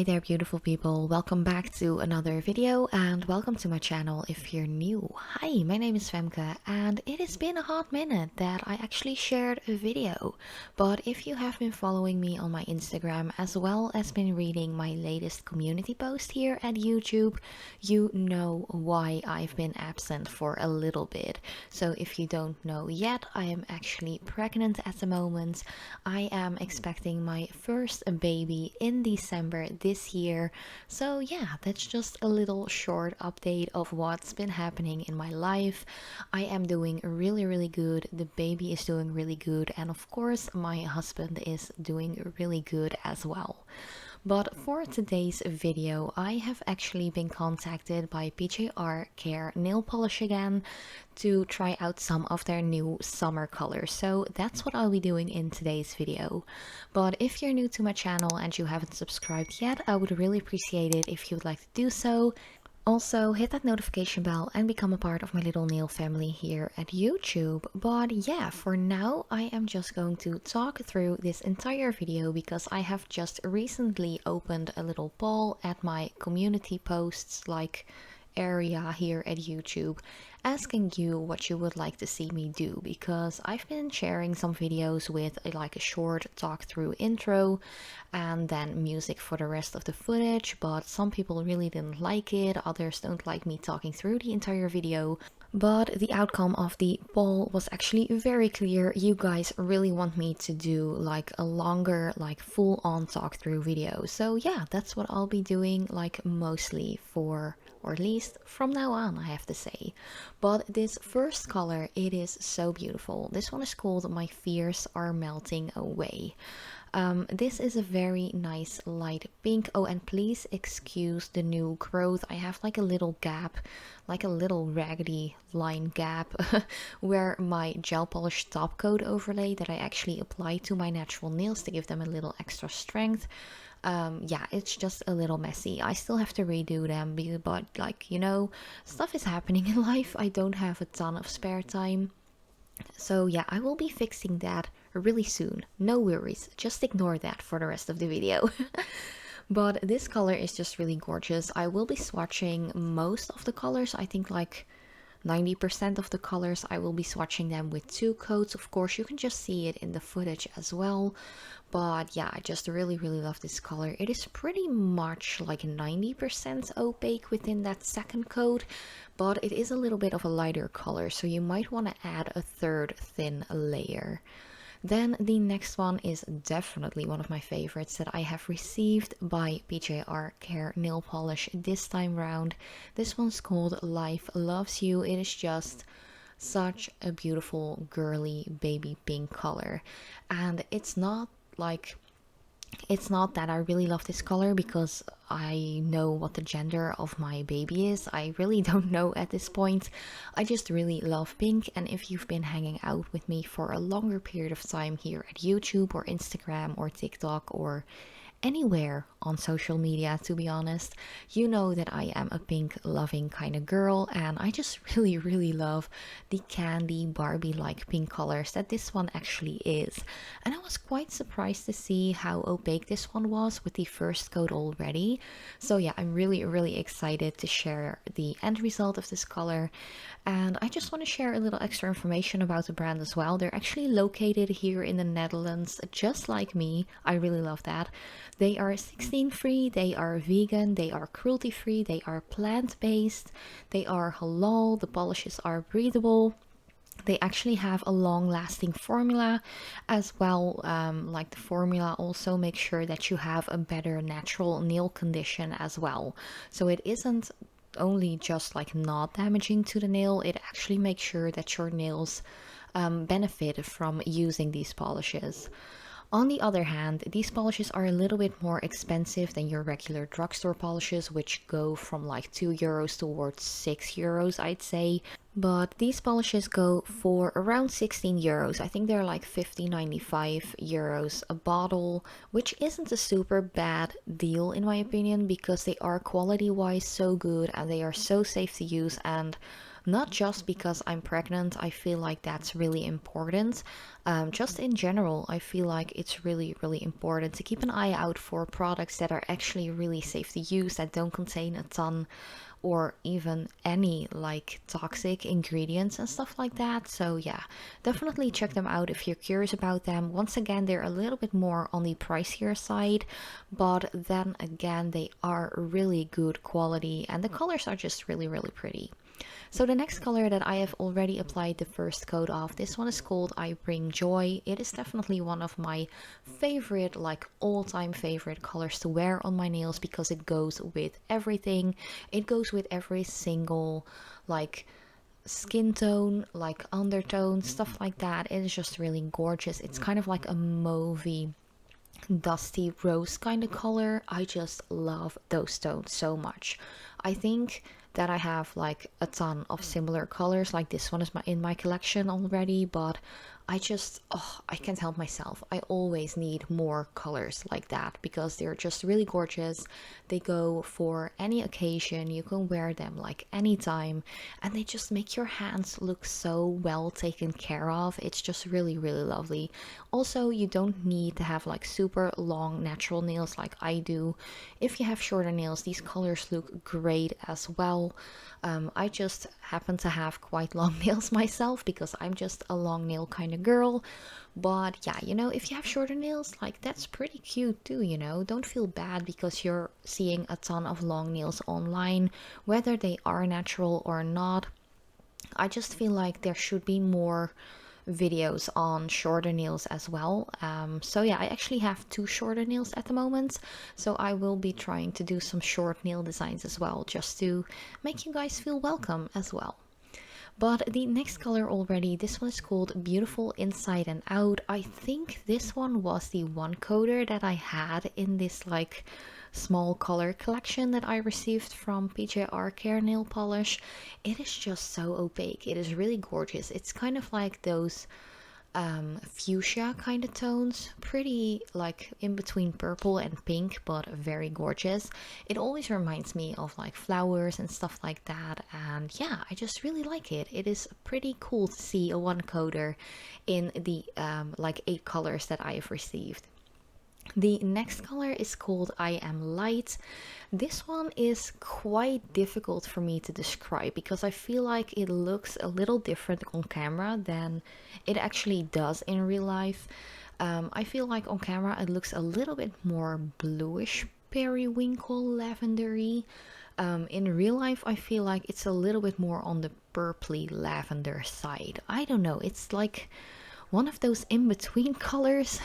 there, beautiful people. Welcome back to another video and welcome to my channel if you're new. Hi, my name is Femke and it has been a hot minute that I actually shared a video. But if you have been following me on my Instagram as well as been reading my latest community post here at YouTube, you know why I've been absent for a little bit. So if you don't know yet, I am actually pregnant at the moment. I am expecting my first baby in December this year. So yeah, that's just a little short update of what's been happening in my life. I am doing really good. The baby is doing really good, and of course my husband is doing really good as well. But for today's video, I have actually been contacted by PJR Care nail polish again to try out some of their new summer colors. So that's what I'll be doing in today's video. But if you're new to my channel and you haven't subscribed yet, I would really appreciate it if you would like to do so. Also, hit that notification bell and become a part of my little nail family here at YouTube. But yeah, for now, I am just going to talk through this entire video because I have just recently opened a little poll at my community posts area here at YouTube, asking you what you would like to see me do, because I've been sharing some videos with a short talk through intro and then music for the rest of the footage, but some people really didn't like it, others don't like me talking through the entire video. But the outcome of the poll was actually very clear. You guys really want me to do a longer, full on talk through video. So yeah, that's what I'll be doing mostly for, or at least from now on, I have to say. But this first color, it is so beautiful. This one is called My Fears Are Melting Away. This is a very nice light pink. Oh, and please excuse the new growth. I have a little gap, a little raggedy line gap where my gel polish top coat overlay that I actually applied to my natural nails to give them a little extra strength. Yeah, it's just a little messy. I still have to redo them, but stuff is happening in life. I don't have a ton of spare time. So yeah, I will be fixing that really soon. No worries, just ignore that for the rest of the video. But this color is just really gorgeous. I will be swatching most of the colors. I think 90% of the colors I will be swatching them with 2 coats. Of course, you can just see it in the footage as well. But yeah, I just really love this color. It is pretty much 90% opaque within that second coat, but it is a little bit of a lighter color, so you might want to add a third thin layer. Then the next one is definitely one of my favorites that I have received by PJR Care nail polish this time round. This one's called Life Loves You. It is just such a beautiful girly baby pink color, and it's not that I really love this color because I know what the gender of my baby is. I really don't know at this point. I just really love pink, and if you've been hanging out with me for a longer period of time here at YouTube or Instagram or TikTok or anywhere on social media, to be honest, you know that I am a pink loving kind of girl, and I just really love the candy Barbie like pink colors that this one actually is. And I was quite surprised to see how opaque this one was with the first coat already. So yeah, I'm really excited to share the end result of this color. And I just want to share a little extra information about the brand as well. They're actually located here in the Netherlands, just like me. I really love that. They are 16 free, they are vegan, they are cruelty free, they are plant-based, they are halal, the polishes are breathable. They actually have a long-lasting formula as well. The formula also makes sure that you have a better natural nail condition as well. So it isn't only just not damaging to the nail, it actually makes sure that your nails benefit from using these polishes. On the other hand, these polishes are a little bit more expensive than your regular drugstore polishes, which go from €2 towards €6, I'd say. But these polishes go for around €16. I think they're 95 euros a bottle, which isn't a super bad deal in my opinion, because they are quality wise so good and they are so safe to use, and Not just because I'm pregnant, I feel like that's really important. Just in general, I feel like it's really, really important to keep an eye out for products that are actually really safe to use, that don't contain a ton or even any like toxic ingredients and stuff like that. So yeah, definitely check them out if you're curious about them. Once again, they're a little bit more on the pricier side, but then again, they are really good quality and the colors are just really, really pretty. So the next color that I have already applied the first coat of, this one is called I Bring Joy. It is definitely one of my favorite, like all-time favorite colors to wear on my nails because it goes with everything. It goes with every single like skin tone, like undertone, stuff like that. It is just really gorgeous. It's kind of like a mauvey dusty rose kind of color. I just love those tones so much. I think that I have like a ton of similar colors, like this one is in my collection already, but I can't help myself. I always need more colors like that because they're just really gorgeous. They go for any occasion, you can wear them like anytime, and they just make your hands look so well taken care of. It's just really, really lovely. Also, you don't need to have like super long natural nails like I do. If you have shorter nails, these colors look great as well. I just happen to have quite long nails myself because I'm just a long nail kind of girl. But yeah, if you have shorter nails, like that's pretty cute too. Don't feel bad because you're seeing a ton of long nails online, whether they are natural or not. I just feel like there should be more videos on shorter nails as well. So yeah, I actually have two shorter nails at the moment, so I will be trying to do some short nail designs as well, just to make you guys feel welcome as well. But the next color already, this one is called Beautiful Inside and Out. I think this one was the one coder that I had in this like small color collection that I received from PJR Care nail polish. It is just so opaque. It is really gorgeous. It's kind of like those fuchsia kind of tones, pretty like in between purple and pink, but very gorgeous. It always reminds me of like flowers and stuff like that, and yeah, I just really like it. It is pretty cool to see a one coder in the like 8 colors that I have received. The next color is called I Am Light. This one is quite difficult for me to describe because I feel like it looks a little different on camera than it actually does in real life. I feel like on camera it looks a little bit more bluish periwinkle lavendery. In real life I feel like it's a little bit more on the purpley lavender side. I don't know, it's like one of those in-between colors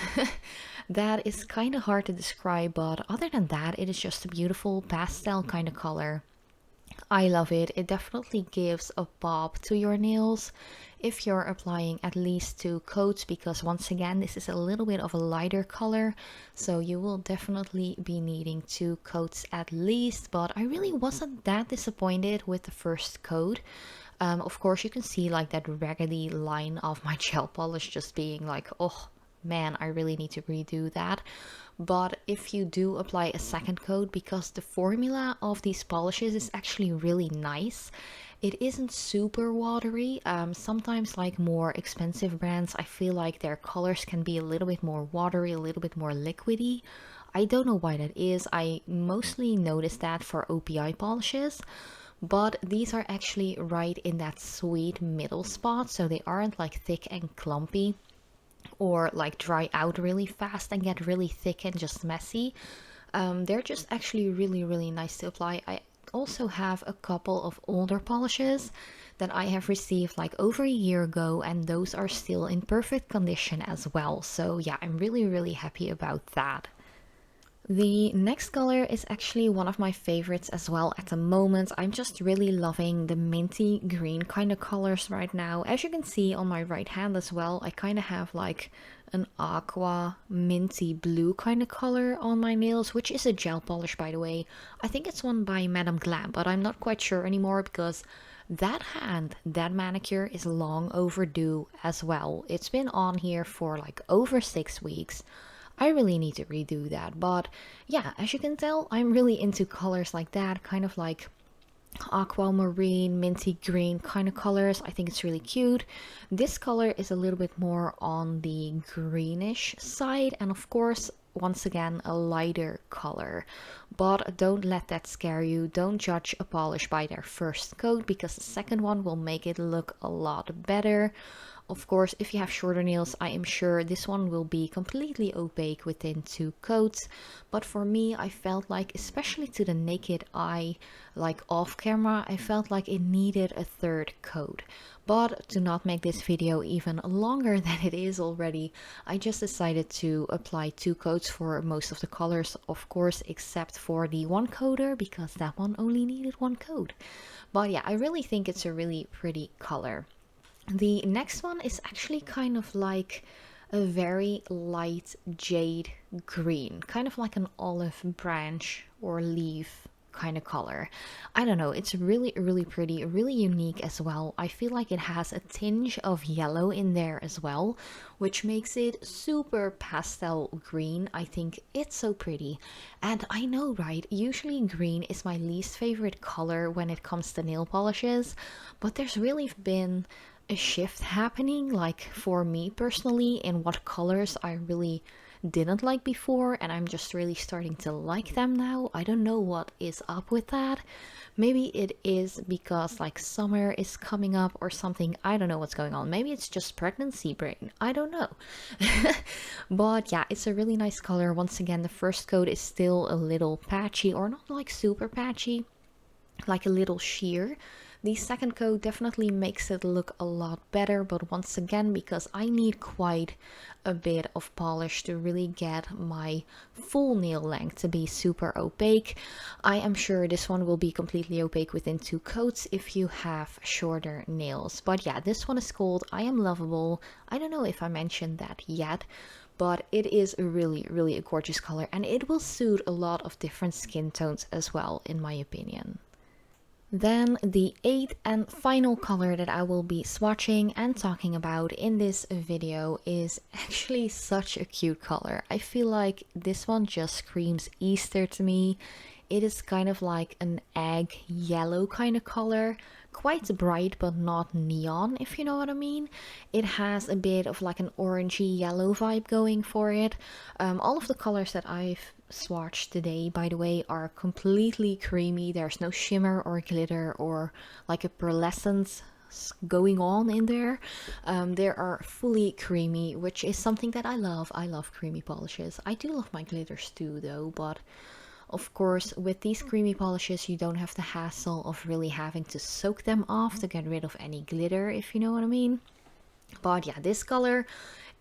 that is kind of hard to describe, but other than that, it is just a beautiful pastel kind of color. I love it. It definitely gives a pop to your nails if you're applying at least 2 coats, because once again, this is a little bit of a lighter color, so you will definitely be needing 2 coats at least, but I really wasn't that disappointed with the first coat. Of course, you can see like that raggedy line of my gel polish just being like, oh man, I really need to redo that. But if you do apply a second coat, because the formula of these polishes is actually really nice, it isn't super watery. Sometimes like more expensive brands, I feel like their colors can be a little bit more watery, a little bit more liquidy. I don't know why that is. I mostly notice that for OPI polishes, but these are actually right in that sweet middle spot, so they aren't like thick and clumpy or like dry out really fast and get really thick and just messy. They're just actually really, really nice to apply. I also have a couple of older polishes that I have received like over a year ago, and those are still in perfect condition as well. So yeah, I'm really, really happy about that. The next color is actually one of my favorites as well at the moment. I'm just really loving the minty green kind of colors right now. As you can see on my right hand as well, I kind of have like an aqua minty blue kind of color on my nails, which is a gel polish by the way. I think it's one by Madam Glam, but I'm not quite sure anymore because that manicure is long overdue as well. It's been on here for like over 6 weeks. I really need to redo that, but yeah, as you can tell, I'm really into colors like that, kind of like aquamarine, minty green kind of colors. I think it's really cute. This color is a little bit more on the greenish side, and of course, once again, a lighter color. But don't let that scare you. Don't judge a polish by their first coat, because the second one will make it look a lot better. Of course, if you have shorter nails, I am sure this one will be completely opaque within 2 coats. But for me, I felt like, especially to the naked eye, like off camera, I felt like it needed a 3rd coat. But to not make this video even longer than it is already, I just decided to apply 2 coats for most of the colors, of course, except for the 1 coater, because that one only needed 1 coat. But yeah, I really think it's a really pretty color. The next one is actually kind of like a very light jade green, kind of like an olive branch or leaf kind of color. I don't know, it's really pretty, really unique as well. I feel like it has a tinge of yellow in there as well, which makes it super pastel green. I think it's so pretty. And I know, right, usually green is my least favorite color when it comes to nail polishes, but there's really been a shift happening, like for me personally, in what colors I really didn't like before, and I'm just really starting to like them now. I don't know what is up with that. Maybe it is because like summer is coming up or something. I don't know what's going on. Maybe it's just pregnancy brain. I don't know. But yeah, it's a really nice color. Once again, the first coat is still a little patchy, or not like super patchy, like a little sheer. The second coat definitely makes it look a lot better, but once again, because I need quite a bit of polish to really get my full nail length to be super opaque, I am sure this one will be completely opaque within 2 coats if you have shorter nails. But yeah, this one is called I Am Lovable. I don't know if I mentioned that yet, but it is a really a gorgeous color, and it will suit a lot of different skin tones as well, in my opinion. Then the 8th and final color that I will be swatching and talking about in this video is actually such a cute color. I feel like this one just screams Easter to me. It is kind of like an egg yellow kind of color, quite bright but not neon, if you know what I mean. It has a bit of like an orangey yellow vibe going for it. All of the colors that I've swatched today, by the way, are completely creamy. There's no shimmer or glitter or like a pearlescence going on in there. They are fully creamy, which is something that I love. I love creamy polishes. I do love my glitters too though, but of course, with these creamy polishes, you don't have the hassle of really having to soak them off to get rid of any glitter, if you know what I mean. But yeah, this color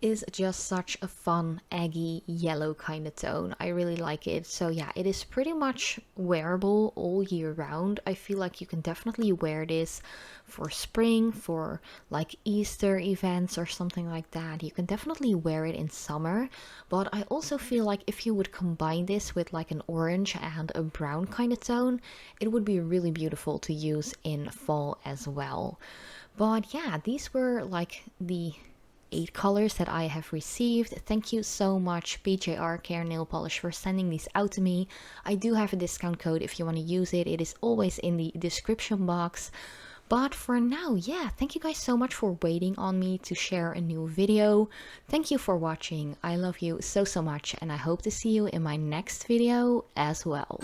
is just such a fun eggy yellow kind of tone. I really like it. So yeah, it is pretty much wearable all year round. I feel like you can definitely wear this for spring, for like Easter events or something like that. You can definitely wear it in summer, but I also feel like if you would combine this with like an orange and a brown kind of tone, it would be really beautiful to use in fall as well. But yeah, these were like the 8 colors that I have received. Thank you so much, PJR Care nail polish, for sending these out to me. I do have a discount code if you want to use it. It is always in the description box. But for now, yeah, thank you guys so much for waiting on me to share a new video. Thank you for watching. I love you so much, and I hope to see you in my next video as well.